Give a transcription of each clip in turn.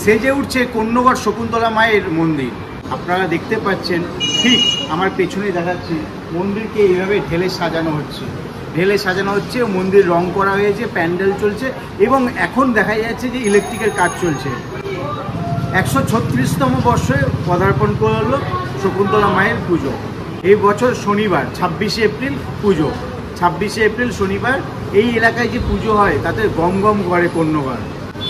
সেজে উঠছে কন্যগড় শকুন্তলা মায়ের মন্দির। আপনারা দেখতে পাচ্ছেন ঠিক আমার পেছনে দেখাচ্ছি মন্দিরকে এইভাবে ঢেলে সাজানো হচ্ছে, মন্দির রং করা হয়েছে, প্যান্ডেল চলছে এবং এখন দেখা যাচ্ছে যে ইলেকট্রিকের কাজ চলছে। 136তম বর্ষে পদার্পণ করল শকুন্তলা মায়ের পুজো। এই বছর শনিবার 26শে এপ্রিল পুজো। 26শে এপ্রিল শনিবার এই এলাকায় যে পুজো হয় তাতে গম গম করে কন্যগড়।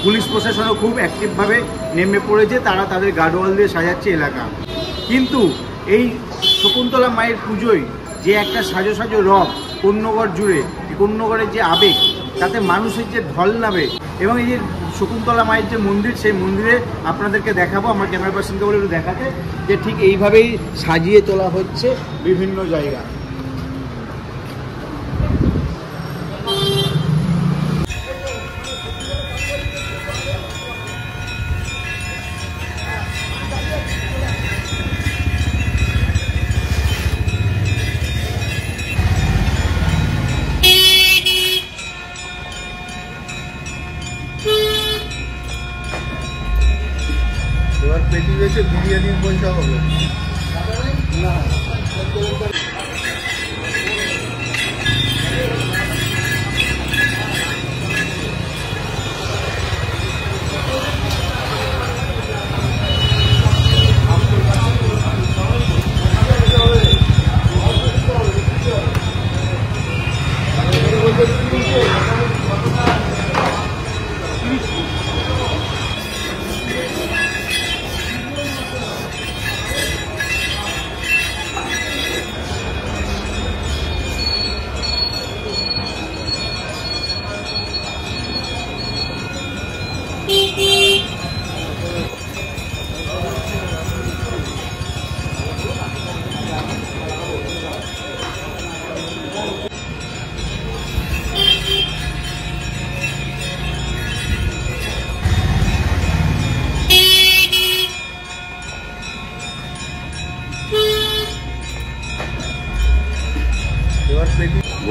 পুলিশ প্রশাসনও খুব অ্যাক্টিভভাবে নেমে পড়েছে, তারা তাদের গার্ডওয়াল দিয়ে সাজাচ্ছে এলাকা। কিন্তু এই শকুন্তলা মায়ের পুজোয় যে একটা সাজো সাজো রব কন্যগড় জুড়ে, কন্যগড়ের যে আবেগ, তাতে মানুষের যে ঢল নামে এবং এই যে শকুন্তলা মায়ের যে মন্দির, সেই মন্দিরে আপনাদেরকে দেখাবো। আমার ক্যামেরা পার্সনকে বলে একটু দেখাতে যে ঠিক এইভাবেই সাজিয়ে তোলা হচ্ছে বিভিন্ন জায়গা। এবার পেটি বেছে বিরিয়ানির পয়সা হবে না।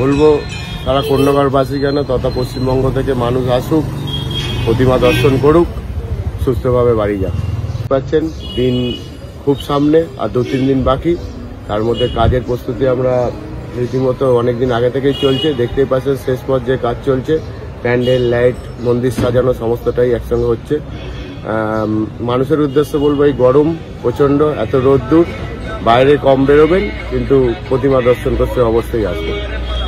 বলবো তারা কন্যগড়বাসী কেন তথা পশ্চিমবঙ্গ থেকে মানুষ আসুক, প্রতিমা দর্শন করুক, সুস্থভাবে বাড়ি যাক। পাচ্ছেন দিন খুব সামনে, আর 2-3 দিন বাকি। তার মধ্যে কাজের প্রস্তুতি আমরা রীতিমতো অনেকদিন আগে থেকেই চলছে। দেখতেই পাচ্ছেন শেষ পর্যায়ে কাজ চলছে, প্যান্ডেল, লাইট, মন্দির সাজানো সমস্তটাই একসঙ্গে হচ্ছে। মানুষের উদ্দেশ্যে বলবো এই গরম প্রচণ্ড, এত রোদ্দুর, বাইরে কম বেরোবেন, কিন্তু প্রতিমা দর্শন করতে অবশ্যই আসবেন।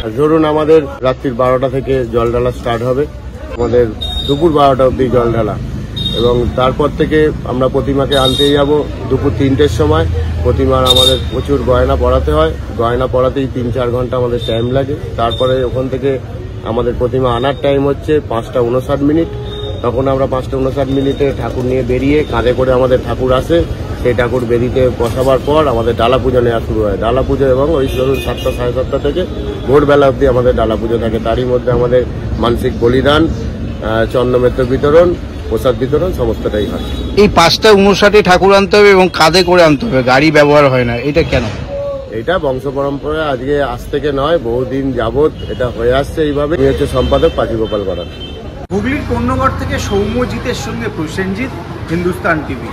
আর ধরুন আমাদের রাত্রি 12টা থেকে জল ঢালা স্টার্ট হবে, আমাদের দুপুর 12টা অবধি জল ঢালা, এবং তারপর থেকে আমরা প্রতিমাকে আনতে যাব দুপুর 3টের সময়। প্রতিমার আমাদের প্রচুর গয়না পরাতে হয়, গয়না পরাতেই 3-4 ঘন্টা আমাদের টাইম লাগে। তারপরে ওখান থেকে আমাদের প্রতিমা আনার টাইম হচ্ছে 5:59। তখন আমরা 5:59 ঠাকুর নিয়ে বেরিয়ে কাঁধে করে আমাদের ঠাকুর আসে। সেই ঠাকুর বেরিতে বসাবার পর আমাদের ডালা পুজো নেওয়া শুরু হয়। ডালা পুজো এবং ওই ধরুন 7টা, 7:30 থেকে ভোরবেলা অবধি আমাদের ডালা পুজো থাকে। তারই মধ্যে আমাদের মানসিক বলিদান, চন্দ্রমেত্র বিতরণ, প্রসাদ বিতরণ সমস্তটাই হয়। এই 5:59 ঠাকুর আনতে হবে এবং কাঁধে করে আনতে হবে, গাড়ি ব্যবহার হয় না, এটা কেন? এটা বংশ পরম্পরা, আজকে আজ থেকে নয়, বহুদিন যাবৎ এটা হয়ে আসছে এইভাবে। আমি হচ্ছে সম্পাদক পাখি গোপাল করা। হুগলির কন্যগড় থেকে সৌম্যজিতের সঙ্গে প্রসেনজিৎ, হিন্দুস্তান টিভি।